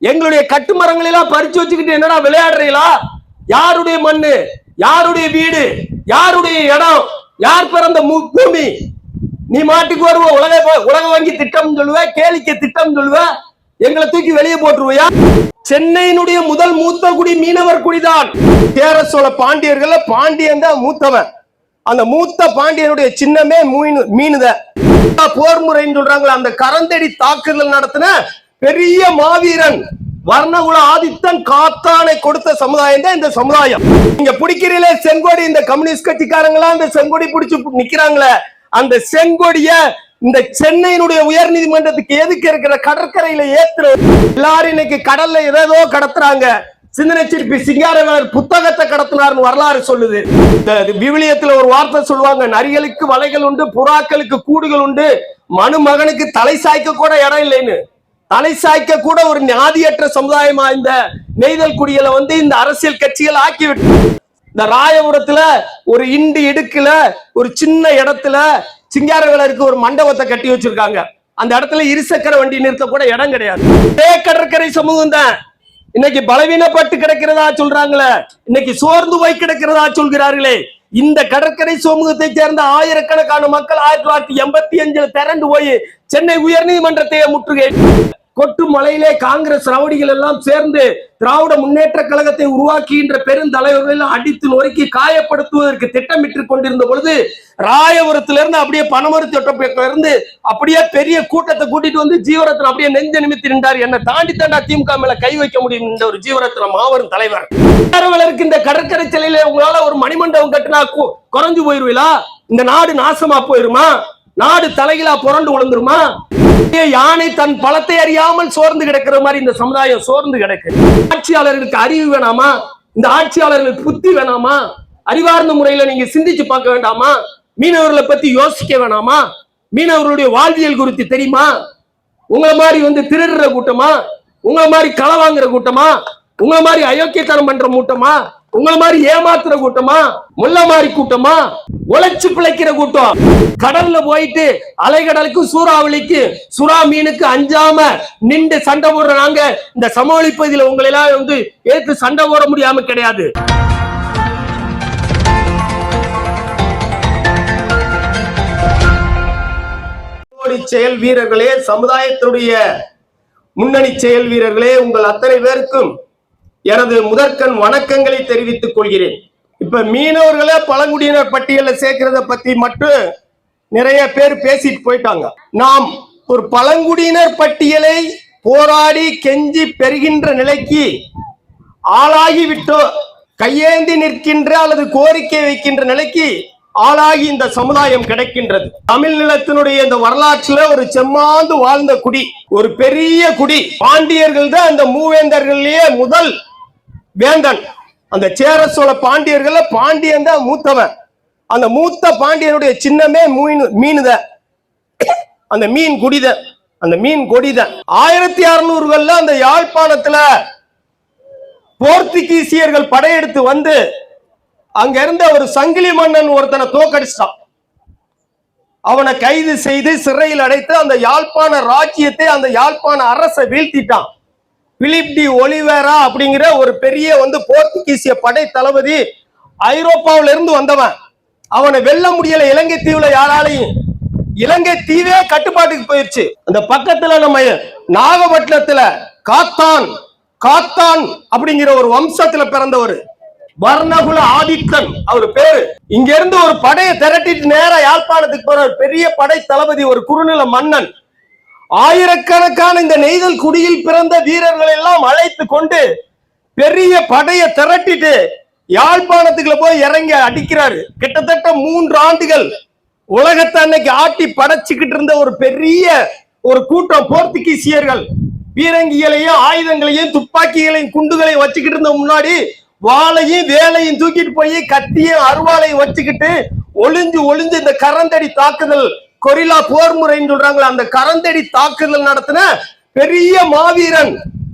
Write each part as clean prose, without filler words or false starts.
எங்களுடைய கட்டுமரங்களெல்லாம் பறிச்சு வச்சுக்கிட்டு என்னடா விளையாடுறீங்களா? யாருடைய மண்ணு, யாருடைய வீடு, யாருடைய இடம், யார் பிறந்த பூமி? நீ மாட்டுக்கு வருவ, உலக வங்கி திட்டம் சொல்லுவ, கேளிக்கை திட்டம் சொல்லுவ, எங்களை தூக்கி வெளியே போட்டுருவையா? சென்னையினுடைய முதல் மூத்த குடி மீனவர் குடிதான். சேர சோழ பாண்டியர்கள் பாண்டியன் தான் மூத்தவன். அந்த மூத்த பாண்டியனுடைய சின்னமே மீனுதான். போர் முறைன்னு சொல்றாங்களா, அந்த கரந்தடி தாக்குதல் நடத்தின பெரிய மாவீரன் வர்ணகுல ஆதித்தன் காத்தானை கொடுத்த சமுதாயம் தான் இந்த சமுதாயம். நீங்க பிடிக்கிறீங்களே செங்கோடி, இந்த கம்யூனிஸ்ட் கட்சிக்காரங்களா அந்த செங்கோடி பிடிச்சு நிக்கிறாங்களே, அந்த செங்கோடிய இந்த சென்னையினுடைய உயர் நீதிமன்றத்துக்கு எதுக்கு இருக்கிற கடற்கரையில ஏத்துற எல்லாரும் இன்னைக்கு கடல்ல ஏதோ கடத்துறாங்க. சிந்தனை சிற்பி சிங்காரவேலர் புத்தகத்தை கடத்தினார்னு வரலாறு சொல்லுது. விவிலியத்துல ஒரு வார்த்தை சொல்லுவாங்க, நரிகளுக்கு வலைகள் உண்டு, புறாக்களுக்கு கூடுகள் உண்டு, மனுமகனுக்கு தலை சாய்க்க கூட இடம் இல்லைன்னு. தலை சாய்க்க கூட ஒரு ஞாதியற்ற சமுதாயமா இந்த நெய்தல் குடியில இந்த அரசியல் கட்சிகள் ஆக்கிவிட்டு, இந்த ராயபுரத்துல ஒரு இண்டு இடுக்குல ஒரு சின்ன இடத்துல சிங்காரவேலருக்கு ஒரு மண்டபத்தை கட்டி வச்சிருக்காங்க. அந்த இடத்துல இருசக்கர வண்டி நிறுத்த கூட இடம் கிடையாது. கடற்கரை சமூகம் தான் இன்னைக்கு பலவீனப்பட்டு கிடக்கிறதா சொல்றாங்களே, இன்னைக்கு சோர்ந்து போய் கிடக்கிறதா சொல்கிறார்களே. இந்த கடற்கரை சமூகத்தை சேர்ந்த ஆயிரக்கணக்கான மக்கள் 1985 திரண்டு போய் சென்னை உயர் நீதிமன்றத்தை முற்றுகை. கொட்டு மலையிலே காங்கிரஸ் ரவுடிகள் எல்லாம் சேர்ந்து திராவிட முன்னேற்ற கழகத்தை உருவாக்குகின்ற பெருந்தலைவர்கள் அடித்து நொறுக்கி காயப்படுத்துவதற்கு திட்டமிட்டு கொண்டிருந்த பொழுது ராயபுரத்திலிருந்து அப்படியே பனமரத்திலிருந்து அப்படியே பெரிய கூட்டத்தை கூட்டிட்டு ஜீவரத்னம் அப்படியே நெஞ்ச நிமித்தி நின்றார். என்னை தாண்டி தாண்டா திமுக மேல கை வைக்க முடியும் என்ற ஒரு ஜீவரத்னம் மாபெரும் தலைவர். இந்த கடற்கரை சிலையில உங்களால ஒரு மணிமண்டபம் கட்டினா குறைஞ்சு போயிருவீங்களா? இந்த நாடு நாசமா போயிருமா? நாடு தலைகளா புரண்டு விழுந்துருமா? யானை தன் பலத்தை அறியாமல் சோர்ந்து கிடக்கிற மாதிரி இந்த சமுதாயம் சோர்ந்து கிடக்கு. ஆட்சியாளர்களுக்கு அறிவு வேணாமா? இந்த ஆட்சியாளர்களுக்கு புத்தி வேணாமா? அறிவார்ந்த முறையில நீங்க சிந்திச்சு பார்க்க வேண்டாமா? மீனவர்களை பத்தி யோசிக்க வேணாமா? மீனவர்களுடைய வாழ்வியல் குறித்து தெரியுமா? உங்களை மாதிரி திருடுற கூட்டமா? உங்களை மாதிரி களை வாங்குற கூட்டமா? உங்களை மாதிரி அயோக்கியத்தனம் பண்ற கூட்டமா? உங்களை மாதிரி ஏமாத்துற கூட்டமா? முல்ல மாதிரி கூட்டமா? உழைச்சு பிழைக்கிற கூட்டம். கடல்ல போயிட்டு அலைகடலுக்கு சூறாவளிக்கு சுறா மீனுக்கு அஞ்சாம நின்று சண்டை போடுற நாங்க இந்த சமவெளி பகுதியில உங்களை எல்லாம் ஏற்று சண்டை போட முடியாம கிடையாது. செயல் வீரர்களே, சமுதாயத்தினுடைய முன்னணி செயல் வீரர்களே, உங்கள் அத்தனை பேருக்கும் எனது முதற்கண் வணக்கங்களை தெரிவித்துக் கொள்கிறேன். இப்ப மீனவர்களே பழங்குடியினர் பட்டியல சேர்க்கிறத பத்தி மட்டும் நிறைய பேர் பேசிட்டு போயிட்டாங்க. நாம் ஒரு பழங்குடியினர் பட்டியலை போராடி கெஞ்சி பெறுகின்ற நிலைக்கு ஆளாகி விட்டோம். கையேந்தி நிற்கின்ற அல்லது கோரிக்கை வைக்கின்ற நிலைக்கு ஆளாகி இந்த சமுதாயம் கிடைக்கின்றது. தமிழ் நிலத்தினுடைய இந்த வரலாற்றுல ஒரு செம்மாந்து வாழ்ந்த குடி, ஒரு பெரிய குடி பாண்டியர்கள் தான். அந்த மூவேந்தர்கள்லயே முதல் வேந்தன். அந்த சேர சோழ பாண்டியர்கள் பாண்டியன் தான் மூத்தவன். அந்த மூத்த பாண்டியனுடைய சின்னமே மீனுதான். அந்த மீன் குடிதான், அந்த மீன் கொடிதான். 1600 அந்த யாழ்ப்பாணத்துல போர்த்துகீசியர்கள் படையெடுத்து அங்க இருந்த ஒரு சங்கிலி மன்னன் ஒருத்தனை தோக்கடிச்சான். அவனை கைது செய்து சிறையில் அடைத்து அந்த யாழ்ப்பாண ராஜ்யத்தை, அந்த யாழ்ப்பாண அரசை வீழ்த்திட்டான். பிலிப் டி ஒலிவேரா அப்படிங்கிற ஒரு பெரிய போர்த்துகீசிய படை தளபதி ஐரோப்பாவில இருந்து வந்தவன். அவனை வெல்ல முடியல இலங்கை தீவுல யாராலையும். இலங்கை தீவே கட்டுப்பாட்டுக்கு போயிடுச்சு. அந்த பக்கத்துல நம்ம நாகப்பட்டினத்துல காத்தான் அப்படிங்கிற ஒரு வம்சத்துல பிறந்தவர் வர்ணகுல ஆதித்தன் அவர் பேரு. இங்க இருந்து ஒரு படையை திரட்டிட்டு நேரா யாழ்ப்பாணத்துக்கு போற பெரிய படை தளபதி, ஒரு குறுநில மன்னன். ஆயிரக்கணக்கான இந்த நெய்தல் குடியில் பிறந்த வீரர்கள் எல்லாம் அழைத்து கொண்டு பெரிய படையை திரட்டிட்டு யாழ்ப்பாணத்துக்குள்ள போய் இறங்கி அடிக்கிறாரு. கிட்டத்தட்ட 3 ஆண்டுகள் உலகத்தை அன்னைக்கு ஆட்டி படைச்சுக்கிட்டு இருந்த ஒரு பெரிய ஒரு கூட்டம் போர்த்துகீசியர்கள் பீரங்கிகளையும் ஆயுதங்களையும் துப்பாக்கிகளையும் குண்டுகளையும் வச்சுக்கிட்டு இருந்த முன்னாடி வாளையும் வேலையும் தூக்கிட்டு போய் கத்தியும் அருவாளையும் வச்சுக்கிட்டு ஒளிஞ்சு இந்த கரந்தடி தாக்குதல், கொரில்லா போர் முறைன்னு சொல்றாங்களா, அந்த கரந்தடி தாக்குதல் நடத்தின பெரிய மாவீரன்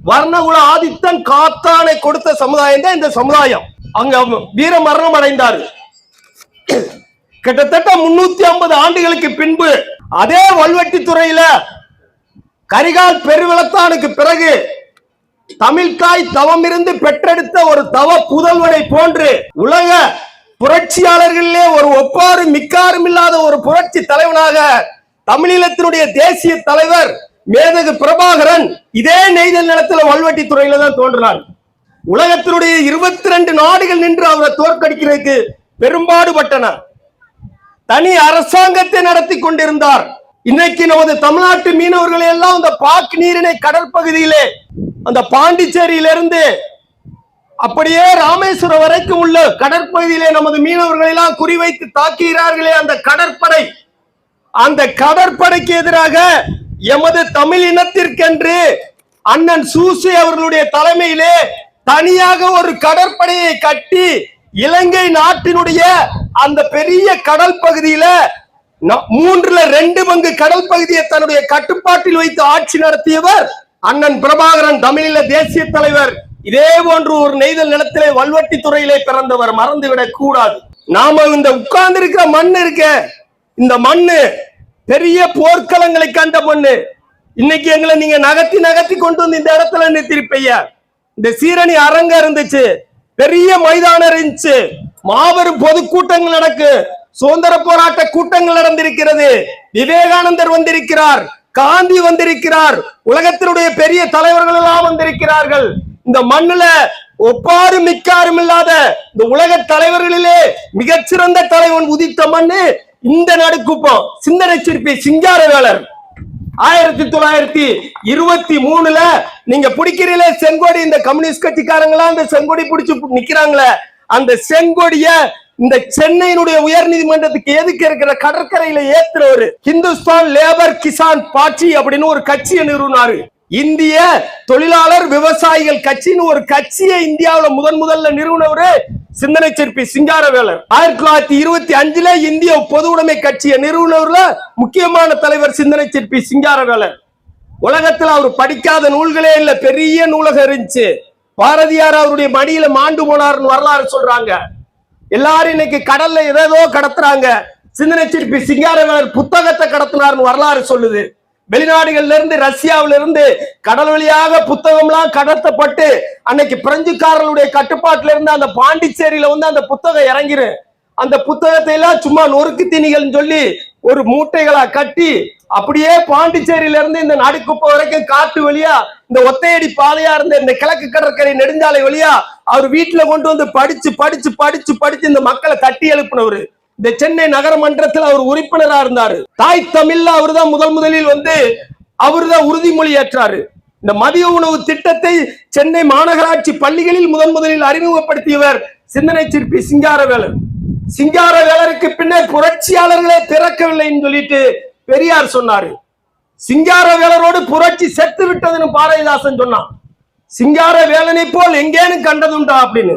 வர்ணகுல ஆதித்தன் காத்தானை கொடுத்த சமுதாயம் தான் இந்த சமுதாயம். அங்க வீர மரணம் அடைந்தார். கிட்டத்தட்ட 350 ஆண்டுகளுக்கு பின்பு அதே வல்வெட்டித்துறையில கரிகால் பெருவளத்தானுக்கு பிறகு தமிழ்காய் தவமிருந்து பெற்றெடுத்த ஒரு தவ புதல்வனை போன்று உலக புரட்சியாளர்களிலே ஒரு ஒப்பாரும் மிக்காரும் இல்லாத ஒரு புரட்சி தலைவனாக தமிழீழத்தினுடைய தேசிய தலைவர் மேதகு பிரபாகரன் இதே நெய்தல் நிலத்தில் வல்வெட்டி துறையில தான் தோன்றினார். உலகத்தினுடைய 22 நாடுகள் நின்று அவரை தோற்கடிக்கிறதுக்கு பெரும்பாடுபட்டனர். தனி அரசாங்கத்தை நடத்தி கொண்டிருந்தார். இன்னைக்கு நமது தமிழ்நாட்டு மீனவர்களை எல்லாம் அந்த பாக் நீரிணை கடற்பகுதியிலே அந்த பாண்டிச்சேரியிலிருந்து அப்படியே ராமேஸ்வரம் வரைக்கும் உள்ள கடற்பகுதியிலே நமது மீனவர்களை எல்லாம் குறிவைத்து தாக்குகிறார்களே அந்த கடற்படை, அந்த கடற்படைக்கு எதிராக எமது தமிழ் இனத்திற்கென்று அண்ணன் சூசை அவர்களுடைய தலைமையிலே தனியாக ஒரு கடற்படையை கட்டி இலங்கை நாட்டினுடைய அந்த பெரிய கடல் பகுதியில 2/3 கடல் பகுதியை தன்னுடைய கட்டுப்பாட்டில் வைத்து ஆட்சி நடத்தியவர் அண்ணன் பிரபாகரன், தமிழீழ தேசிய தலைவர். இதே போன்று ஒரு நெய்தல் நிலத்திலே வல்வெட்டி துறையிலே பிறந்தவர், மறந்துவிடக் கூடாது. நாம இந்த உட்கார்ந்து இருக்கிற மண் இருக்க, இந்த மண்ணு பெரிய போர்க்களங்களை கண்ட மண்ணு. இன்னைக்கு எங்களை நீங்க நகர்த்தி நகர்த்தி கொண்டு வந்து இந்த இடத்துல நிறுத்திருப்பீங்க. இந்த சீரணி அரங்கம் இருந்துச்சு, பெரிய மைதானம் இருந்துச்சு, மாபெரும் பொதுக்கூட்டங்கள் நடக்கு, சுதந்திர போராட்ட கூட்டங்கள் நடந்திருக்கிறது, விவேகானந்தர் வந்திருக்கிறார், காந்தி வந்திருக்கிறார், உலகத்தினுடைய பெரிய தலைவர்கள் எல்லாம் வந்திருக்கிறார்கள். இந்த மண்ணுல ஒப்பாரும் மிக்காரும் இல்லாத இந்த உலக தலைவர்களிலே மிகச்சிறந்த தலைவன் உதித்த மண்ணு இந்த நடுக்குப்பம். சிந்தனை சிற்பி சிங்காரவேலர் 1923 நீங்க பிடிக்கிறீங்களே செங்கோடி, இந்த கம்யூனிஸ்ட் கட்சிக்காரங்களா அந்த செங்கோடி பிடிச்சு நிக்கிறாங்களே, அந்த செங்கோடிய இந்த சென்னையினுடைய உயர் நீதிமன்றத்துக்கு எதுக்கு இருக்கிற கடற்கரையில ஏத்துறவரு ஹிந்துஸ்தான் லேபர் கிசான் பார்ட்டி அப்படின்னு ஒரு கட்சியை நிறுவனாரு. இந்திய தொழிலாளர் விவசாயிகள் கட்சின்னு ஒரு கட்சியை இந்தியாவில் முதல்ல நிறுவனவரு சிந்தனை சிற்பி சிங்காரவேலர். 1925 இந்திய பொது உடைமை கட்சியை நிறுவனவர்ல முக்கியமான தலைவர் சிந்தனை சிற்பி சிங்காரவேலர். உலகத்துல அவர் படிக்காத நூல்களே இல்ல, பெரிய நூலகம் இருந்துச்சு. பாரதியார் அவருடைய மடியில மாண்டு போனார்னு வரலாறு சொல்றாங்க. எல்லாரும் இன்னைக்கு கடல்ல ஏதோ கடத்துறாங்க, சிந்தனை சிற்பி சிங்காரவேலர் புத்தகத்தை கடத்தினார்னு வரலாறு சொல்லுது. வெளிநாடுகள்ல இருந்து, ரஷ்யாவில இருந்து கடல் வழியாக புத்தகம் எல்லாம் கடத்தப்பட்டு அன்னைக்கு பிரெஞ்சுக்காரர்களுடைய கட்டுப்பாட்டுல இருந்து அந்த பாண்டிச்சேரியில வந்து அந்த புத்தகம் இறங்கிரு. அந்த புத்தகத்தை எல்லாம் சும்மா நொறுக்கு தீனிகள் சொல்லி ஒரு மூட்டைகளா கட்டி அப்படியே பாண்டிச்சேரியில இருந்து இந்த நடுக்குப்பை வரைக்கும் காட்டு வழியா இந்த ஒத்தையடி பாதையா இருந்த இந்த கிழக்கு கடற்கரை நெடுஞ்சாலை வழியா அவர் வீட்டுல கொண்டு வந்து படிச்சு படிச்சு படிச்சு படிச்சு இந்த மக்களை தட்டி எழுப்பினவரு. இந்த சென்னை நகரமன்றத்தில் அவர் உறுப்பினரா இருந்தாரு. தாய் தமிழ்ல அவர் தான் முதலில் வந்து அவர் தான் உறுதிமொழி ஏற்றாரு. இந்த மதிய உணவு திட்டத்தை சென்னை மாநகராட்சி பள்ளிகளில் முதலில் அறிமுகப்படுத்தியவர் சிந்தனை சிற்பி சிங்காரவேலர். சிங்காரவேலருக்கு பின்னர் புரட்சியாளர்களே பிறக்கவில்லைன்னு சொல்லிட்டு பெரியார் சொன்னாரு. சிங்காரவேலரோடு புரட்சி செத்து விட்டதுன்னு பாரதிதாசன் சொன்னான். சிங்காரவேலனை போல் எங்கேன்னு கண்டதுண்டா அப்படின்னு.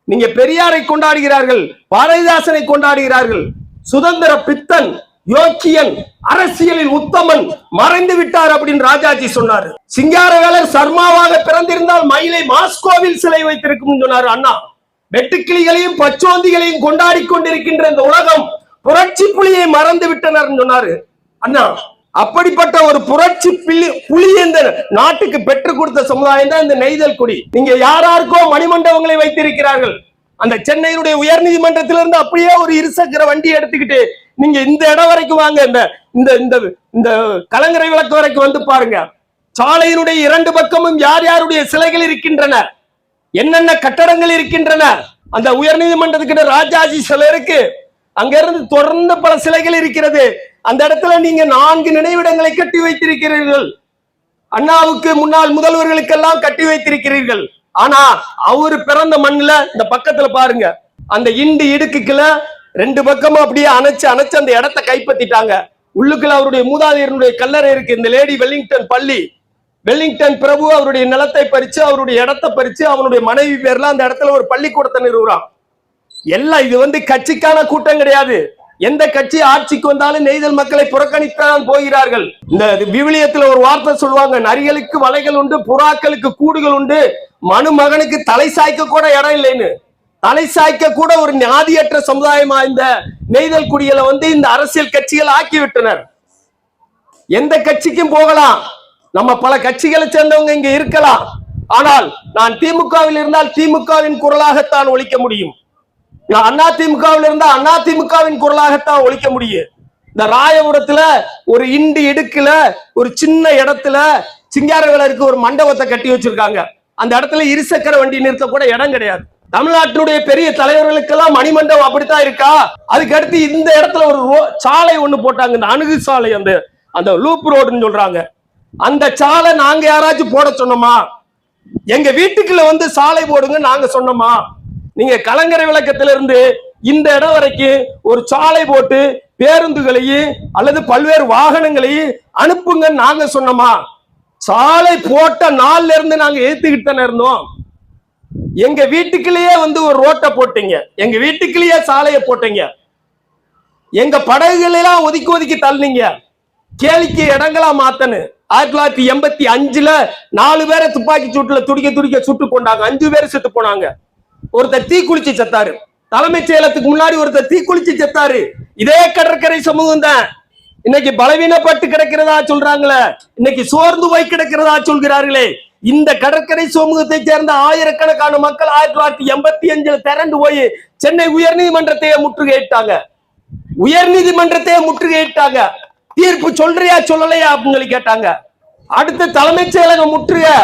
நீங்க பெரியாரை கொண்டாடுகிறார்கள், பாரதிதாசனை கொண்டாடுகிறார்கள். சுதந்திர பித்தன், யோக்கியன், அரசியலில் உத்தமன் மறைந்து விட்டார் அப்படின்னு ராஜாஜி சொன்னாரு. சிங்காரவேலர் சர்மாவாக பிறந்திருந்தால் மயிலை மாஸ்கோவில் சிலை வைத்திருக்கும் சொன்னாரு அண்ணா. வெட்டுக்கிளிகளையும் பச்சோந்திகளையும் கொண்டாடி கொண்டிருக்கின்ற இந்த உலகம் புரட்சி புலியை மறந்து விட்டனர் சொன்னாரு அண்ணா. அப்படிப்பட்ட ஒரு புரட்சி புலி இந்த நாட்டுக்கு பெற்றுக் கொடுத்த சமுதாயம் தான் இந்த நெய்தல் குடி. நீங்க யாராருக்கோ மணிமண்டபங்களை வைத்திருக்கிறார்கள். அந்த சென்னையினுடைய உயர் நீதிமன்றத்திலிருந்து அப்படியே ஒரு இருசக்கர வண்டி எடுத்துக்கிட்டு நீங்க இந்த இடம் வரைக்கும் வாங்க, இந்த கலங்கரை விளக்கு வரைக்கும் வந்து பாருங்க. சாலையினுடைய 2 பக்கமும் யார் யாருடைய சிலைகள் இருக்கின்றன, என்னென்ன கட்டடங்கள் இருக்கின்றன. அந்த உயர் நீதிமன்றத்துக்கிட்ட ராஜாஜி சிலை இருக்கு, அங்க இருந்து தொடர்ந்து பல சிலைகள் இருக்கிறது. அந்த இடத்துல நீங்க 4 நினைவிடங்களை கட்டி வைத்திருக்கிறீர்கள். அண்ணாவுக்கு முன்னாள் முதல்வர்களுக்கெல்லாம் கட்டி வைத்திருக்கிறீர்கள். ஆனா அவரு பிறந்த மண்ணுல இந்த பக்கத்துல பாருங்க, அந்த இண்டு இடுக்குல 2 பக்கமும் அப்படியே அணைச்சு அந்த இடத்தை கைப்பற்றிட்டாங்க. உள்ளுக்குள்ள அவருடைய மூதாதையருடைய கல்லறை இருக்கு. இந்த லேடி வெல்லிங்டன் பள்ளி, வெல்லிங்டன் பிரபு அவருடைய நிலத்தை பறிச்சு அவருடைய இடத்தை பறிச்சு அவனுடைய மனைவி பேர்ல அந்த இடத்துல ஒரு பள்ளிக்கூடத்தை நிறுவுறான். எல்லாம் இது வந்து கட்சிக்கான கூட்டம் கிடையாது. எந்த கட்சி ஆட்சிக்கு வந்தாலும் நெய்தல் மக்களை புறக்கணித்தான் போகிறார்கள். இந்த விவிலியத்துல ஒரு வார்த்தை சொல்லுவாங்க, நரிகளுக்கு வலைகள் உண்டு, புறாக்களுக்கு கூடுகள் உண்டு, மனுமகனுக்கு தலை சாய்க்க கூட இடம் இல்லைன்னு. தலை சாய்க்க கூட ஒரு ஞாதியற்ற சமுதாயமா இந்த நெய்தல் குடிகளை வந்து இந்த அரசியல் கட்சிகள் ஆக்கிவிட்டனர். எந்த கட்சிக்கும் போகலாம், நம்ம பல கட்சிகளை சேர்ந்தவங்க இங்க இருக்கலாம். ஆனால் நான் திமுகவில் இருந்தால் திமுகவின் குரலாகத்தான் ஒலிக்க முடியும். நான் அதிமுகவில் இருந்தால் அதிமுகவின் குரலாகத்தான் ஒலிக்க முடியும். இந்த ராயபுரத்துல ஒரு இண்டி இடுக்குல ஒரு சின்ன இடத்துல சிங்காரவேலருக்கு ஒரு மண்டபத்தை கட்டி வச்சிருக்காங்க. அந்த இடத்துல இருசக்கர வண்டி நிறுத்த கூட இடம் கிடையாது. தமிழ்நாட்டினுடைய பெரிய தலைவர்களுக்கெல்லாம் மணிமண்டபம் அப்படித்தான் இருக்கா? அதுக்கு அடுத்து இந்த இடத்துல ஒரு சாலை ஒண்ணு போட்டாங்க, இந்த அணுகு சாலை, அந்த லூப் ரோடுன்னு சொல்றாங்க. அந்த சாலை நாங்க யாராச்சும் போட சொன்னோமா? எங்க வீட்டுக்குள்ள வந்து சாலை போடுங்க நாங்க சொன்னோமா? நீங்க கலங்கரை விளக்கத்திலிருந்து இந்த இடம் வரைக்கும் ஒரு சாலை போட்டு பேருந்துகளையும் அல்லது பல்வேறு வாகனங்களையும் அனுப்புங்க நாங்க சொன்னோமா? சாலை போட்ட நாள்ல இருந்து நாங்க ஏத்துக்கிட்டு தானே இருந்தோம். எங்க வீட்டுக்குள்ளேயே வந்து ஒரு ரோட்டை போட்டீங்க, எங்க வீட்டுக்குள்ளேயே சாலையை போட்டீங்க, எங்க படகுகள் எல்லாம் ஒதுக்கி ஒதுக்கி தள்ளினீங்க, கேளிக்கை இடங்களா மாத்தனு. 1985 4 பேரை துப்பாக்கி சூட்டுல துடிக்க துடிக்க சுட்டு கொண்டாங்க, 5 பேர் செத்து போனாங்க. ஒருத்தர் தீக்குளிச்சு செத்தாரு. தலைமைச் செயலத்துக்கு முன்னாடி ஒருத்தர் தீக்குளிச்சு செத்தாரு. இதே கடற்கரை சமூகம் தான் இன்னைக்கு பலவீனப்பட்டு கிடக்கிறதா சொல்றாங்களே, இன்னைக்கு சோர்ந்து போய் கிடக்கிறதா சொல்கிறார்களே. இந்த கடற்கரை சமூகத்தை சேர்ந்த ஆயிரக்கணக்கான மக்கள் 1985 திரண்டு போய் சென்னை உயர்நீதிமன்றத்தையே முற்றுகையிட்டாங்க. உயர்நீதிமன்றத்தையே முற்றுகையிட்டாங்க. தீர்ப்பு சொல்றியா சொல்லலையா அப்படின்னு கேட்டாங்க. அடுத்து தலைமைச் செயலகம் முற்றுகை.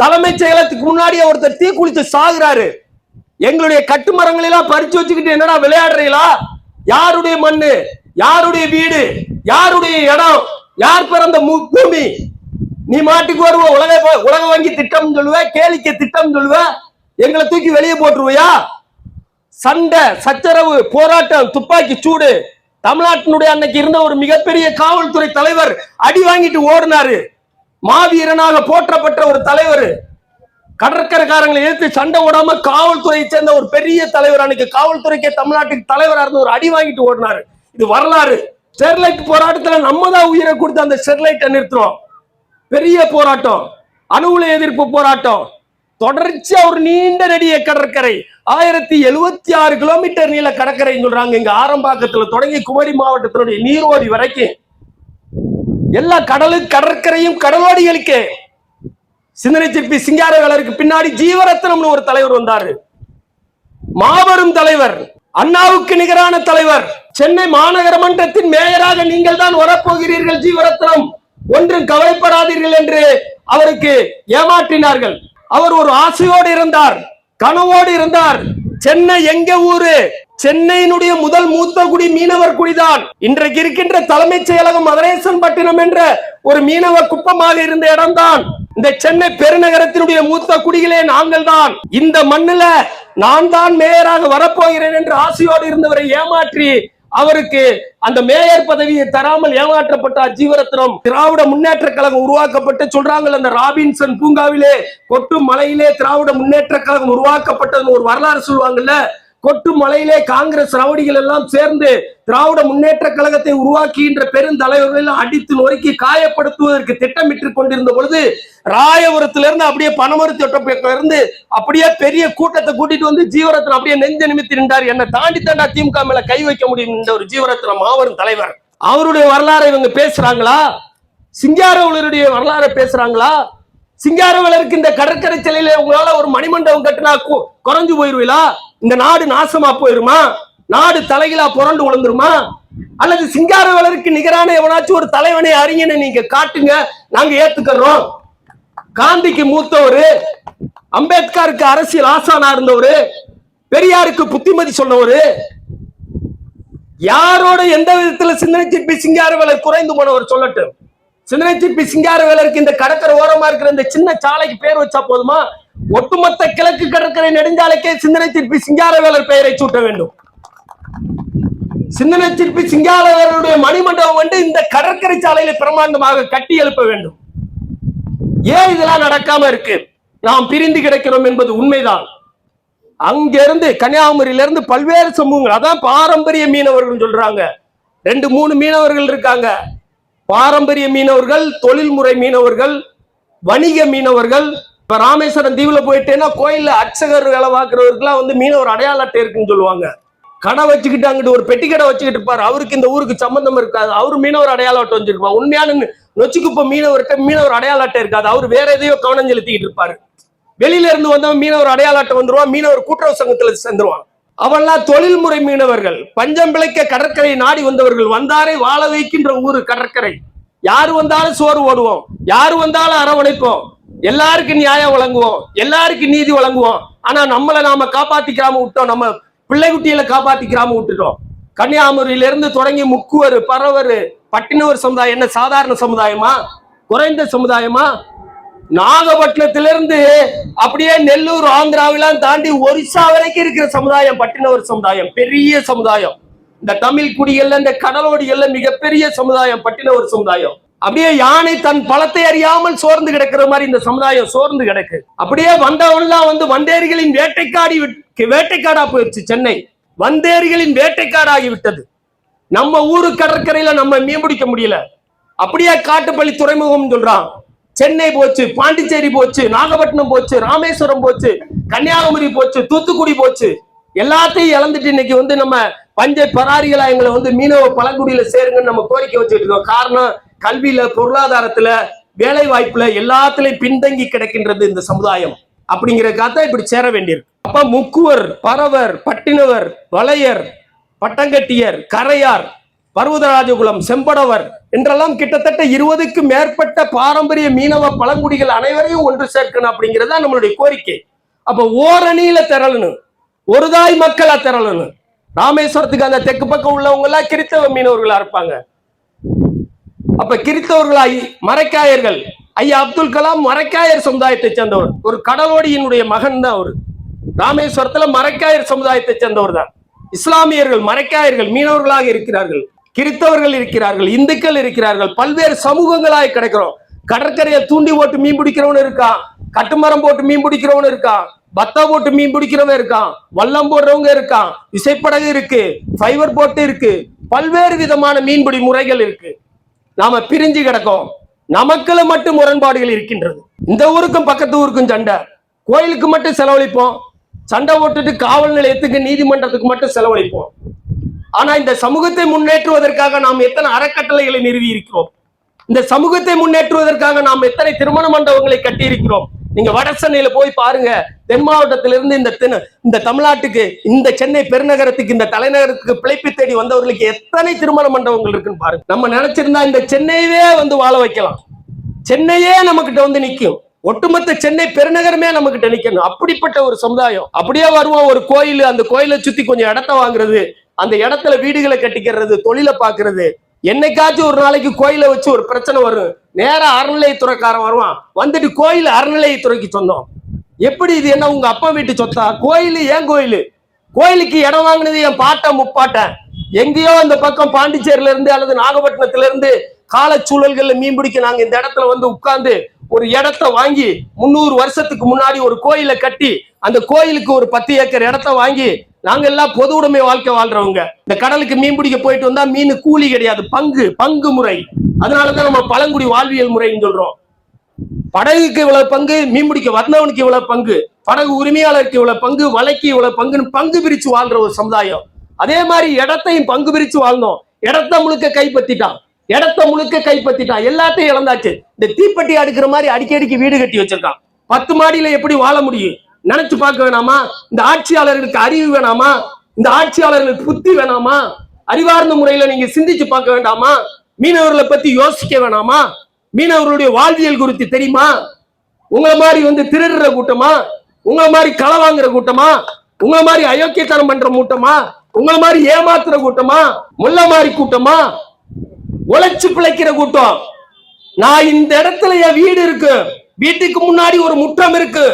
தலைமைச் செயலகத்துக்கு முன்னாடியே ஒருத்தர் தீக்குளிச்சு சாகுறாரு. எங்களுடைய கட்டுமரங்கள் எல்லாம் பறிச்சு வச்சுக்கிட்டு என்னடா விளையாடுறீங்களா? யாருடைய மண்ணு, யாருடைய வீடு, யாருடைய இடம், யார் பிறந்த பூமி? நீ மாட்டுக்கு வருவ, உலக வங்கி திட்டம் சொல்லுவ, கேளிக்கை திட்டம் சொல்லுவ, எங்களை தூக்கி வெளியே போட்டுருவியா? சண்டை, சச்சரவு, போராட்டம், துப்பாக்கி சூடு. தமிழ்நாட்டினுடைய அன்னைக்கு இருந்த ஒரு மிகப்பெரிய காவல்துறை தலைவர் அடி வாங்கிட்டு ஓடினாரு. மாவீரனாக போற்றப்பட்ட ஒரு தலைவர், கடற்கரைக்காரங்களை எதிர்த்து சண்டை ஓடாம காவல்துறையை சேர்ந்த ஒரு பெரிய தலைவர், அன்னைக்கு காவல்துறைக்கே தமிழ்நாட்டுக்கு தலைவராக இருந்த ஒரு அடி வாங்கிட்டு ஓடினாரு. இது வரலாறு. ஸ்டெர்லைட் போராட்டத்துல நம்ம தான் உயிரை கொடுத்து அந்த ஸ்டெர்லைட்டை நிறுத்துறோம். பெரிய போராட்டம், அணு உலை எதிர்ப்பு போராட்டம், தொடர்ச்சியா ஒரு நீண்ட நெடிய கடற்கரை, 1076 கிலோமீட்டர் நீள கடற்கரை சொல்றாங்க. இங்க ஆரம்பாக்கத்துல தொடங்கி குமரி மாவட்டத்தினுடைய நீரோடி வரைக்கும் எல்லா கடற்கரையும் கடலோடிகளுக்கு. சிந்தனை சிற்பி சிங்காரவேலருக்கு பின்னாடி ஜீவரத்னம்னு ஒரு தலைவர் வந்தாரு, மாபெரும் தலைவர், அண்ணாவுக்கு நிகரான தலைவர். சென்னை மாநகர மன்றத்தின் மேயராக நீங்கள் தான் வரப்போகிறீர்கள் ஜீவரத்னம், ஒன்றும் கவலைப்படாதீர்கள் என்று அவருக்கு ஏமாற்றினார்கள். அவர் ஒரு ஆசையோடு இருந்தார், கனவோடு இருந்தார். சென்னை எங்க ஊரு? சென்னையினுடைய முதல் மூத்த குடி மீனவர் குடிதான். இன்றைக்கு இருக்கின்ற தலைமைச் செயலகம் மதுரேசன்பட்டினம் என்ற ஒரு மீனவ குப்பமாக இருந்த இடம்தான். இந்த சென்னை பெருநகரத்தினுடைய மூத்த குடிகளே நாங்கள் தான். இந்த மண்ணுல நான் தான் மேயராக வரப்போகிறேன் என்று ஆசையோடு இருந்தவரை ஏமாற்றி அவருக்கு அந்த மேயர் பதவியை தராமல் ஏமாற்றப்பட்டார் ஜீவரத்னம். திராவிட முன்னேற்ற கழகம் உருவாக்கப்பட்டு சொல்றாங்க, அந்த ராபின்சன் பூங்காவிலே கொட்டும் மலையிலே திராவிட முன்னேற்ற கழகம் உருவாக்கப்பட்டது ஒரு வரலாறு சொல்லுவாங்கல்ல. கொட்டும் மலையிலே காங்கிரஸ் ரவுடிகள் எல்லாம் சேர்ந்து திராவிட முன்னேற்ற கழகத்தை உருவாக்குகின்ற பெருந்தலைவர்கள் அடித்து நொறுக்கி காயப்படுத்துவதற்கு திட்டமிட்டு கொண்டிருந்த பொழுது ராயபுரத்திலிருந்து அப்படியே பனமரத்தொட்டிலிருந்து அப்படியே பெரிய கூட்டத்தை கூட்டிட்டு வந்து ஜீவரத்னம் அப்படியே நெஞ்ச நிமித்தி நின்றார். என்னை தாண்டி தாண்டா திமுக மேல கை வைக்க முடியும் என்ற ஒரு ஜீவரத்னம் மாபெரும் தலைவர். அவருடைய வரலாறை இவங்க பேசுறாங்களா? சிங்காரவேலருடைய வரலாறை பேசுறாங்களா? சிங்காரவேலருக்கு இந்த கடற்கரை சிலையில உங்களால ஒரு மணிமண்டபம் கட்டினா குறைஞ்சு போயிருவீங்களா? இந்த நாடு நாசமா போயிருமா? நாடு தலைகளா புரண்டு உழந்துருமா? அல்லது சிங்காரவேலருக்கு நிகரான எவனாச்சும் ஒரு தலைவனை அறிஞனை நீங்க காட்டுங்க, நாங்க ஏத்துக்கிறோம். காந்திக்கு மூத்தவரு, அம்பேத்கருக்கு அரசியல் ஆசானா இருந்தவரு, பெரியாருக்கு புத்திமதி சொன்னவரு, யாரோட எந்த விதத்துல சிந்தனை சிற்பி சிங்காரவேலர் குறைந்து போனவர் சொல்லட்டும். சிந்தனை சிற்பி சிங்காரவேலருக்கு இந்த கடற்கரை ஓரமா இருக்கிற இந்த சின்ன சாலைக்கு பேர் வச்சா போதுமா? ஒட்டுமொத்த கிழக்கு கடற்கரை நெடுஞ்சாலைக்கே சிந்தனை சிற்பி சிங்காரவேலர் பெயரை சூட்ட வேண்டும். சிந்தனை சிற்பி சிங்காரவேலருடைய மணிமண்டபம் வந்து இந்த கடற்கரை சாலையில பிரமாண்டமாக கட்டி எழுப்ப வேண்டும். ஏன் இதெல்லாம் நடக்காம இருக்கு? நாம் பிரிந்து கிடக்கிறோம் என்பது உண்மைதான். அங்கிருந்து கன்னியாகுமரியில இருந்து பல்வேறு சமூகங்கள், அதான் பாரம்பரிய மீனவர்கள் சொல்றாங்க. 2-3 மீனவர்கள் இருக்காங்க. பாரம்பரிய மீனவர்கள், தொழில்முறை மீனவர்கள், வணிக மீனவர்கள். இப்ப ராமேஸ்வரம் தீவுல போயிட்டேன்னா கோயில்ல அர்ச்சகர் வேலை பார்க்கிறவருக்குலாம் வந்து மீனவர் அடையாள அட்டை இருக்குன்னு சொல்லுவாங்க. கடை வச்சுக்கிட்டு அங்கிட்டு ஒரு பெட்டி கடை வச்சுக்கிட்டு இருப்பாரு, அவருக்கு இந்த ஊருக்கு சம்பந்தம் இருக்காது, அவரு மீனவர் அடையாள அட்டை வச்சிருப்பார். உண்மையான நொச்சிக்குப்ப மீனவர்கிட்ட மீனவர் அடையாள அட்டை இருக்காது, அவர் வேற எதையோ கவனம் செலுத்திக்கிட்டு இருப்பாரு. வெளியில இருந்து வந்தவன் மீனவர் அடையாள அட்டை வந்துருவான், மீனவர் கூட்டுறவு சங்கத்துல சேர்ந்துருவான். அவெல்லாம் தொழில்முறை மீனவர்கள், பஞ்சம் பிழைக்க கடற்கரை நாடி வந்தவர்கள். வந்தாரை வாழ வைக்கின்ற ஊரு கடற்கரை. யாரு வந்தாலும் சோறு ஓடுவோம், யாரு வந்தாலும் அரவணைப்போம், எல்லாருக்கும் நியாயம் வழங்குவோம், எல்லாருக்கும் நீதி வழங்குவோம். ஆனா நம்மளை நாம காப்பாத்திக்காம விட்டோம், நம்ம பிள்ளை குட்டிகளை காப்பாத்திக்காம விட்டுட்டோம். கன்னியாகுமரியில இருந்து தொடங்கி முக்குவர், பரவர், பட்டினவர் சமுதாயம் என்ன சாதாரண சமுதாயமா, குறைந்த சமுதாயமா? நாகப்பட்டினத்திலிருந்து அப்படியே நெல்லூர், ஆந்திராவெல்லாம் தாண்டி ஒரிசா வரைக்கும் இருக்கிற சமுதாயம் பட்டினவர் சமுதாயம். பெரிய சமுதாயம். இந்த தமிழ் குடிகள்ல, இந்த கடலோடிகள்ல மிகப்பெரிய சமுதாயம் பட்டினவர் சமுதாயம். அப்படியே யானை தன் பலத்தை அறியாமல் சோர்ந்து கிடக்கிற மாதிரி இந்த சமுதாயம் சோர்ந்து கிடக்கு. அப்படியே வந்தவன்லாம் வந்து வந்தேரிகளின் வேட்டைக்காடா போயிடுச்சு. சென்னை வந்தேரிகளின் வேட்டைக்காடாகி விட்டது. நம்ம ஊரு கடற்கரையில நம்ம மீன் பிடிக்க முடியல. அப்படியே காட்டுப்பள்ளி துறைமுகம் சொல்றான். சென்னை போச்சு, பாண்டிச்சேரி போச்சு, நாகப்பட்டினம் போச்சு, ராமேஸ்வரம் போச்சு, கன்னியாகுமரி போச்சு, தூத்துக்குடி போச்சு. எல்லாத்தையும் இழந்துட்டு இன்னைக்கு வந்து நம்ம பஞ்ச பராரிகளா எங்களை வந்து மீனவ பழங்குடியில சேருங்கன்னு நம்ம கோரிக்கை வச்சுட்டு இருக்கோம். காரணம் கல்வியில, பொருளாதாரத்துல, வேலை வாய்ப்புல எல்லாத்துலயும் பின்தங்கி கிடக்கின்றது இந்த சமுதாயம். அப்படிங்கிறதுக்காக இப்படி சேர வேண்டியிருக்கு. அப்ப முக்குவர், பரவர், பட்டினவர், வளையர், பட்டங்கட்டியர், கரையார், பர்வதராஜகுலம், செம்படவர் என்றெல்லாம் கிட்டத்தட்ட 20க்கும் மேற்பட்ட பாரம்பரிய மீனவ பழங்குடிகள் அனைவரையும் ஒன்று சேர்க்கணும் அப்படிங்கிறதா நம்மளுடைய கோரிக்கை. அப்ப ஓரணியில திரளணும், ஒரு தாய் மக்களா திரளணும். ராமேஸ்வரத்துக்கு அந்த தெற்கு பக்கம் உள்ளவங்க எல்லாம் கிறித்தவ மீனவர்களா இருப்பாங்க. அப்ப கிறித்தவர்களாய் மரைக்காயர்கள், ஐயா அப்துல் கலாம் மரைக்காயர் சமுதாயத்தை சேர்ந்தவர், ஒரு கடலோடியினுடைய மகன் தான் அவரு. ராமேஸ்வரத்துல மரைக்காயர் சமுதாயத்தை சேர்ந்தவர் தான். இஸ்லாமியர்கள், மரைக்காயர்கள் மீனவர்களாக இருக்கிறார்கள், கிறித்தவர்கள் இருக்கிறார்கள், இந்துக்கள் இருக்கிறார்கள், பல்வேறு சமூகங்களாக கிடைக்கிறோம். கடற்கரையை தூண்டி போட்டு மீன் பிடிக்கிறவனு இருக்கான், கட்டுமரம் போட்டு மீன் பிடிக்கிறவனு இருக்கான், பத்தா போட்டு மீன் பிடிக்கிறவன் இருக்கான், வல்லம் போடுறவங்க இருக்கான், விசைப்படகு இருக்கு, ஃபைபர் போட்டு இருக்கு, பல்வேறு விதமான மீன்பிடி முறைகள் இருக்கு. நாம பிரிஞ்சு கிடக்கும். நமக்குள்ள மட்டும் முரண்பாடுகள் இருக்கின்றது. இந்த ஊருக்கும் பக்கத்து ஊருக்கும் சண்டை. கோயிலுக்கு மட்டும் செலவழிப்போம், சண்டை போட்டுட்டு காவல் நிலையத்துக்கு, நீதிமன்றத்துக்கு மட்டும் செலவழிப்போம். ஆனா இந்த சமூகத்தை முன்னேற்றுவதற்காக நாம் எத்தனை அறக்கட்டளைகளை நிறுவி இருக்கிறோம், இந்த சமூகத்தை முன்னேற்றுவதற்காக நாம் எத்தனை திருமண மண்டபங்களை கட்டி இருக்கிறோம். நீங்க வட சென்னையில போய் பாருங்க. தென் மாவட்டத்திலிருந்து இந்த தமிழ்நாட்டுக்கு, இந்த சென்னை பெருநகரத்துக்கு, இந்த தலைநகரத்துக்கு பிழைப்பு தேடி வந்தவர்களுக்கு எத்தனை திருமண மண்டபங்கள் இருக்குன்னு பாருங்க. நம்ம நினைச்சிருந்தா இந்த சென்னையவே வந்து வாழ வைக்கலாம். சென்னையே நம்ம கிட்ட வந்து நிற்கும். ஒட்டுமொத்த சென்னை பெருநகரமே நம்ம கிட்ட நிக்கணும். அப்படிப்பட்ட ஒரு சமுதாயம். அப்படியே வருவோம். ஒரு கோயில், அந்த கோயிலை சுத்தி கொஞ்சம் இடத்த வாங்குறது, அந்த இடத்துல வீடுகளை கட்டிக்கிறது, தொழிலை பாக்குறது. என்னைக்காச்சும் ஒரு நாளைக்கு கோயிலை வச்சு ஒரு பிரச்சனை வரும், நேரா அறநிலையத்துறைக்காரன் வருவான், வந்துட்டு கோயில் அறநிலையத்துறைக்கு சொந்தம். எப்படி இது என்ன உங்க அப்பா வீட்டு சொத்தா? கோயில் ஏன் கோயில்? கோயிலுக்கு இடம் வாங்கினது என் பாட்டன் முப்பாட்டன். எங்கேயோ அந்த பக்கம் பாண்டிச்சேரியில இருந்து அல்லது நாகப்பட்டினத்துல இருந்து காலச்சூழல்கள்ல மீன் பிடிக்க நாங்க இந்த இடத்துல வந்து உட்கார்ந்து ஒரு இடத்த வாங்கி 300 வருஷத்துக்கு முன்னாடி ஒரு கோயிலை கட்டி, அந்த கோயிலுக்கு ஒரு 10 ஏக்கர் இடத்த வாங்கி நாங்க எல்லாம் பொது உடைமை வாழ்க்கை வாழ்றவங்க. இந்த கடலுக்கு மீன் பிடிக்க போயிட்டு வந்தா மீன் கூலி கிடையாது, பங்கு முறை. அதனாலதான் நம்ம பழங்குடி வாழ்வியல் முறைன்னு சொல்றோம். படகுக்கு இவ்வளவு பங்கு, மீன் பிடிக்க வந்தவனுக்கு இவ்வளவு பங்கு, படகு உரிமையாளருக்கு இவ்வளவு பங்கு, வலைக்கு இவ்வளவு பங்குன்னு பங்கு பிரிச்சு வாழ்ற ஒரு சமுதாயம். அதே மாதிரி இடத்தையும் பங்கு பிரிச்சு வாழ்ந்தோம். இடத்த முழுக்க கைப்பற்றிட்டான், எல்லாத்தையும் இழந்தாச்சு. இந்த தீப்பெட்டி அடுக்கிற மாதிரி அடிக்கடிக்கு வீடு கட்டி வச்சிருக்கான். 10 மாடியில எப்படி வாழ முடியும்? நினைச்சு பார்க்க வேணாமா? இந்த ஆட்சியாளர்களுக்கு அறிவு வேணாமா? இந்த ஆட்சியாளர்களுக்கு புத்தி வேணாமா? அறிவார்ந்த முறையில நீங்க சிந்திச்சு பார்க்க வேண்டாமா? மீனவர்களை பத்தி யோசிக்க வேணாமா? மீனவர்களுடைய வாழ்வியல் குறித்து தெரியுமா? உங்களை மாதிரி வந்து திருடுற கூட்டமா? உங்களை மாதிரி களை வாங்குற கூட்டமா? உங்களை மாதிரி அயோக்கியத்தனம் பண்ற கூட்டமா? உங்களை மாதிரி ஏமாத்துற கூட்டமா? முல்ல மாதிரி கூட்டமா? உழைச்சு பிழைக்கிற கூட்டம். நான் இந்த இடத்துல என் வீடு இருக்கு, வீட்டுக்கு முன்னாடி ஒரு முற்றம் இருக்கு,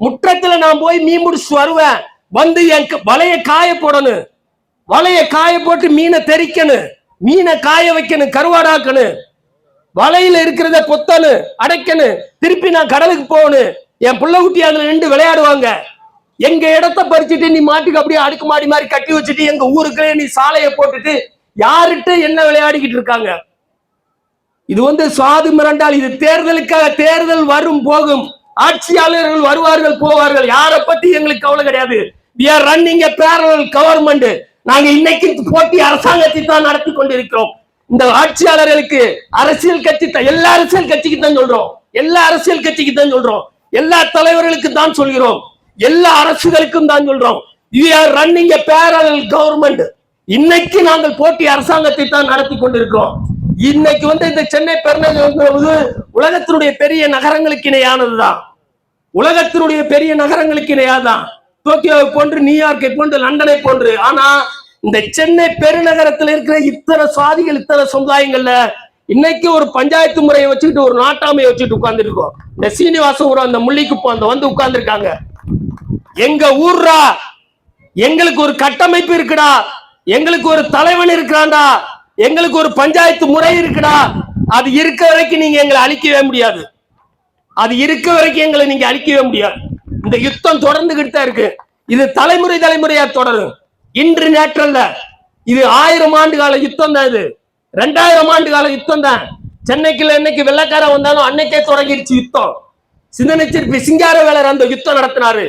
முற்றத்துல நான் போய் மீன் முடிச்சு வருவேன். வந்து என் வலைய காய போடணும், வலைய காய போட்டு மீனை தெரிக்கணும், மீனை காய வைக்கணும், கருவாடாக்கணும், வலையில இருக்கிறத பொத்தணும், அடைக்கணும், திருப்பி நான் கடலுக்கு போகணும். என் புள்ள குட்டி அதுல நின்று விளையாடுவாங்க. எங்க இடத்த பறிச்சுட்டு நீ மாட்டுக்கு அப்படியே அடுக்குமாடி மாதிரி கட்டி வச்சுட்டு எங்க ஊருக்குள்ளே நீ சாலையை போட்டுட்டு யாருட்டு என்ன விளையாடிக்கிட்டு இருக்காங்க? இது வந்து சாது மிரண்டால். இது தேர்தலுக்காக. தேர்தல் வரும் போகும், ஆட்சியாளர்கள் வருவார்கள் போவார்கள், யாரை பத்தி எங்களுக்கு கவலை கிடையாது. we are running a parallel government. நாங்க இன்னைக்கு போட்டி அரசாங்கத்தை தான் நடத்தி கொண்டிருக்கிறோம். இந்த ஆட்சியாளர்களுக்கு அரசியல் கட்சி, எல்லா அரசியல் கட்சிக்கு தான் சொல்றோம், எல்லா அரசியல் கட்சிக்கு தான் சொல்றோம். எல்லா தலைவர்களுக்கும் தான் சொல்கிறோம், எல்லா அரசுகளுக்கும் தான் சொல்றோம். We are running a parallel government. இன்னைக்கு நாங்கள் போட்டி அரசாங்கத்தை தான் நடத்தி கொண்டிருக்கிறோம். இன்னைக்கு இந்த சென்னை பெருநகரம் உலகத்தினுடைய பெரிய நகரங்களுக்கு இணையானதுதான். உலகத்தினுடைய பெரிய நகரங்களுக்கு இணையாதான். டோக்கியோவை போன்று, நியூயார்க்கை போன்று, லண்டனை போன்று. ஆனா இந்த சென்னை பெருநகரத்தில் இருக்கிற இத்தனை சாதிகள், இத்தனை சமுதாயங்கள்ல இன்னைக்கு ஒரு பஞ்சாயத்து முறையை வச்சுக்கிட்டு ஒரு நாட்டாமையை வச்சுட்டு உட்கார்ந்து இருக்கோம். இந்த சீனிவாசபுரம், அந்த முள்ளிக்குப்பம் அந்த உட்கார்ந்து இருக்காங்க. எங்க ஊர்ரா, எங்களுக்கு ஒரு கட்டமைப்பு இருக்குடா, எங்களுக்கு ஒரு தலைவன் இருக்கிறான்டா, எங்களுக்கு ஒரு பஞ்சாயத்து முறை இருக்குடா. அது இருக்க வரைக்கும் நீங்க எங்களை அழிக்கவே முடியாது. அது இருக்க வரைக்கும் எங்களை நீங்க அழிக்கவே முடியாது. இந்த யுத்தம் தொடர்ந்துகிட்டு தான் இருக்கு. இது தலைமுறை தலைமுறையா தொடரும். இன்று நேற்றல்ல, இது 1000 ஆண்டு கால யுத்தம் தான். இது 2000 ஆண்டு கால யுத்தம் தான். சென்னைக்குள்ள என்னைக்கு வெள்ளக்காரன் வந்தாலும் அன்னைக்கே தொடங்கிடுச்சு யுத்தம். சிந்தனை சிற்பி சிங்காரவேலர் அந்த யுத்தம் நடத்தினாரு.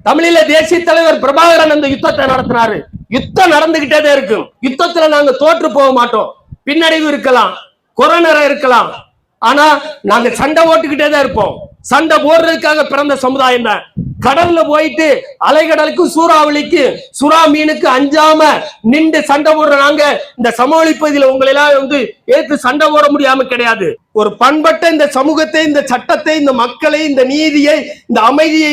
தமிழில தேசிய தலைவர் பிரபாகரன் அந்த யுத்தத்தை நடத்தினாரு. யுத்தம் நடந்துகிட்டே தான் இருக்கும். யுத்தத்துல நாங்க தோற்று போக மாட்டோம். பின்னடைவு இருக்கலாம், கொரோனா இருக்கலாம், ஆனா நாங்க சண்டை ஓட்டுக்கிட்டே தான் இருப்போம். சண்டை போடுறதுக்காக பிறந்த சமுதாயம் தான். கடல்ல போயிட்டு அலைகடலுக்கு, சூறாவளிக்கு, சுறா மீனுக்கு அஞ்சாம நின்று சண்டை போடுற நாங்க இந்த சமவெளி பகுதியில உங்களை எல்லாம் ஏற்று சண்டை போட முடியாம கிடையாது. ஒரு பண்பட்ட இந்த சமூகத்தை, இந்த சட்டத்தை, இந்த மக்களை, இந்த நீதியை, இந்த அமைதியை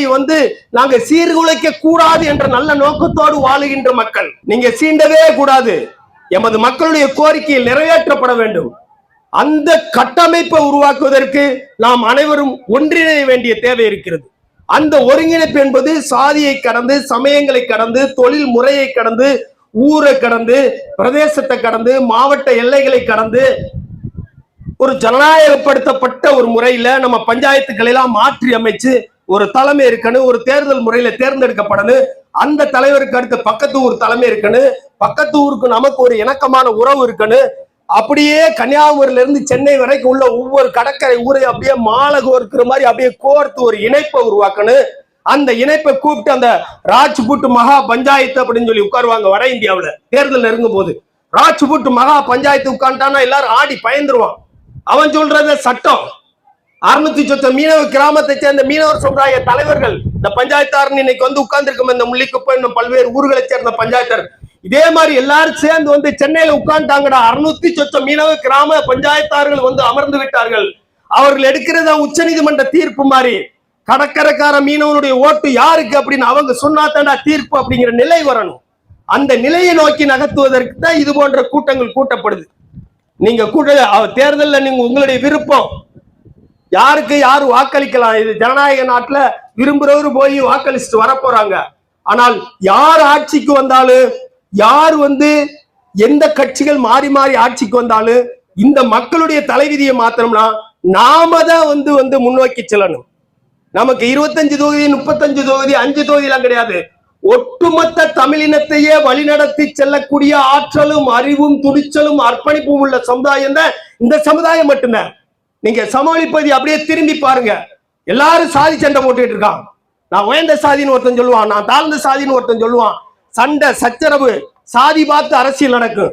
நாங்க சீர்குலைக்க கூடாது என்ற நல்ல நோக்கத்தோடு வாழுகின்ற மக்கள். நீங்க சீண்டவே கூடாது. எமது மக்களுடைய கோரிக்கையில் நிறைவேற்றப்பட வேண்டும். அந்த கட்டமைப்பை உருவாக்குவதற்கு நாம் அனைவரும் ஒன்றிணைய வேண்டிய தேவை இருக்கிறது. அந்த ஒருங்கிணைப்பு என்பது சாதியை கடந்து, சமயங்களை கடந்து, தொழில் முறையை கடந்து, ஊரை கடந்து, பிரதேசத்தை கடந்து, மாவட்ட எல்லைகளை கடந்து ஒரு ஜனநாயகப்படுத்தப்பட்ட ஒரு முறையில நம்ம பஞ்சாயத்துக்களை எல்லாம் மாற்றி அமைச்சு ஒரு தலைமை இருக்கணும். ஒரு தேர்தல் முறையில தேர்ந்தெடுக்கப்படணும். அந்த தலைவருக்கு அடுத்த பக்கத்து ஊர் தலைமை இருக்கணும். பக்கத்து ஊருக்கு நமக்கு ஒரு இணக்கமான உறவு இருக்கணும். அப்படியே கன்னியாகுமரியில இருந்து சென்னை வரைக்கும் உள்ள ஒவ்வொரு கடற்கரை ஊரை அப்படியே மாலை கோர்க்கிற மாதிரி அப்படியே கோர்த்து ஒரு இணைப்பை உருவாக்கணும். அந்த இணைப்பை கூப்பிட்டு அந்த ராஜ்புட் மகா பஞ்சாயத்து அப்படின்னு சொல்லி உட்காருவாங்க. வட இந்தியாவுல தேர்தல் நெருங்கும் போது ராஜ்புட் மகா பஞ்சாயத்து உட்காந்துட்டானா எல்லாரும் ஆடி பயந்துருவான். அவன் சொல்றத சட்டம். 600 சொச்ச மீனவ கிராமத்தை சேர்ந்த மீனவர் சமுதாய தலைவர்கள் இந்த பஞ்சாயத்தாரன் இன்னைக்கு உட்கார்ந்து இருக்கும். இந்த முள்ளிக்குப்பம் இன்னும் பல்வேறு ஊர்களை சேர்ந்த பஞ்சாயத்தர் இதே மாதிரி எல்லாரும் சேர்ந்து சென்னையில உட்கார்ந்துட்டாங்கடா. 600 சொச்ச மீனவ கிராம பஞ்சாயத்தார்கள் அமர்ந்து விட்டார்கள். அவர்கள் எடுக்கிறதா உச்ச நீதிமன்ற தீர்ப்பு மாதிரி. கடற்கரைக்கார மீனவனுடைய ஓட்டு யாருக்கு அப்படின்னு அவங்க சொன்னாத்தாண்டா தீர்ப்பு அப்படிங்கிற நிலை வரணும். அந்த நிலையை நோக்கி நகர்த்துவதற்கு தான் இது போன்ற கூட்டங்கள் கூட்டப்படுது. நீங்க தேர்தலில் நீங்க உங்களுடைய விருப்பம், யாருக்கு யாரு வாக்களிக்கலாம். இது ஜனநாயக நாட்டுல விரும்புறவரு போய் வாக்களிச்சுட்டு வர போறாங்க. ஆனால் யார் ஆட்சிக்கு வந்தாலும், யார் எந்த கட்சிகள் மாறி மாறி ஆட்சிக்கு வந்தாலும் இந்த மக்களுடைய தலைவிதியை மாத்திரம்னா நாம தான் முன்னோக்கி செல்லணும். நமக்கு 25 தொகுதி, 35 தொகுதி, 5 தொகுதி எல்லாம் கிடையாது. ஒட்டுமொத்த தமிழினத்தையே வழிநடத்தி செல்லக்கூடிய ஆற்றலும், அறிவும், துணிச்சலும், அர்ப்பணிப்பும் உள்ள சமுதாயம் தான் இந்த சமுதாயம் மட்டும்தான். நீங்க சமவெளி பகுதி அப்படியே திரும்பி பாருங்க. எல்லாரும் சாதி சண்டை போட்டுட்டு இருக்கான். நான் உயர்ந்த சாதின்னு ஒருத்தன் சொல்லுவான், நான் தாழ்ந்த சாதின்னு ஒருத்தன் சொல்லுவான். சண்டை, சச்சரவு, சாதி பார்த்து அரசியல் நடக்கும்.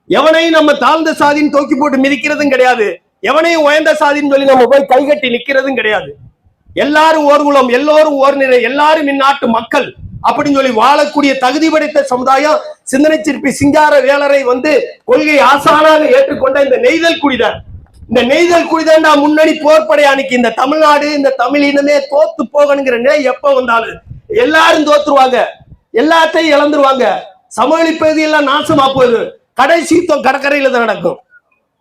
எவனையும் நம்ம தாழ்ந்த சாதின்னு தூக்கி போட்டு மிதிக்கிறதும் கிடையாது. எவனையும் உயர்ந்த சாதின்னு சொல்லி நம்ம போய் கைகட்டி நிக்கிறதும் கிடையாது. எல்லாரும் ஓர் குலம், எல்லோரும் ஓர் நிலை, எல்லாரும் இந்நாட்டு மக்கள் அப்படின்னு சொல்லி வாழக்கூடிய தகுதி படைத்த சமுதாயம் சிந்தனை சிற்பி சிங்காரவேலரை கொள்கை ஆசானாக ஏற்றுக்கொண்ட இந்த நெய்தல் குடிதான். இந்த நெய்தல் குடிதான்டா முன்னணி போர்ப்படை அன்னைக்கு இந்த தமிழ்நாடு, இந்த தமிழ் இனமே தோத்து போகணுங்கிற நிலை எப்ப வந்தாலும் எல்லாரும் தோத்துருவாங்க, எல்லாத்தையும் இழந்துருவாங்க. சமவெளி பகுதியெல்லாம் நாசமா போகுது. கடைசீத்தம் கடற்கரையில தான் நடக்கும்.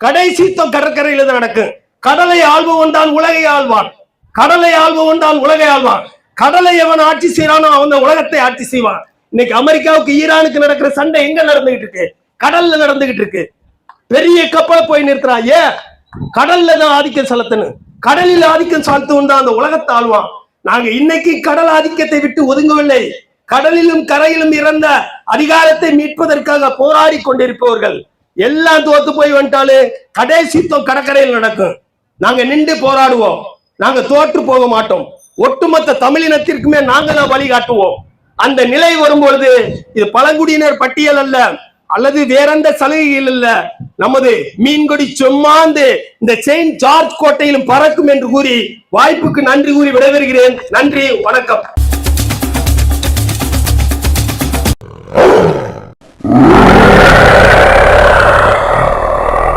கடைசீத்தம் கடற்கரையில தான் நடக்கும். கடலை ஆள்பவன் தான் உலகை ஆள்வான். கடலை ஆள்பவன் தான் உலகை ஆள்வான். கடலை எவன் ஆட்சி செய்யறானோ அவன் உலகத்தை ஆட்சி செய்வான். இன்னைக்கு அமெரிக்காவுக்கு ஈரானுக்கு நடக்கிற சண்டை எங்க நடந்துகிட்டு இருக்கு? கடல்ல நடந்துகிட்டு இருக்கு. பெரிய கப்பலை போய் நிறுத்துறான். ஏன்? கடல்ல தான் ஆதிக்கம் செலுத்தணும். கடலில் ஆதிக்கம் செலுத்துவன் தான் அந்த உலகத்தை ஆள்வான். நாங்க இன்னைக்கு கடல் ஆதிக்கத்தை விட்டு ஒதுங்கவில்லை. கடலிலும் கரையிலும் இறந்த அதிகாரத்தை மீட்பதற்காக போராடி கொண்டிருப்பவர்கள் எல்லாம் தோத்து போய் வந்துட்டாலே கடைசித்தம் கடற்கரையில் நடக்கும். நாங்க நின்று போராடுவோம். நாங்க தோற்று போக மாட்டோம். ஒட்டுமொத்த தமிழினத்திற்குமே நாங்க தான் வழிகாட்டுவோம். அந்த நிலை வரும்பொழுது இது பழங்குடியினர் பட்டியல் அல்ல, அல்லது வேற எந்த சலுகைகள் இல்ல, நமது மீன்கொடி சொம்மாந்து இந்த செயின்ட் ஜார்ஜ் கோட்டையிலும் பறக்கும் என்று கூறி வாய்ப்புக்கு நன்றி கூறி விடைபெறுகிறேன். நன்றி, வணக்கம்.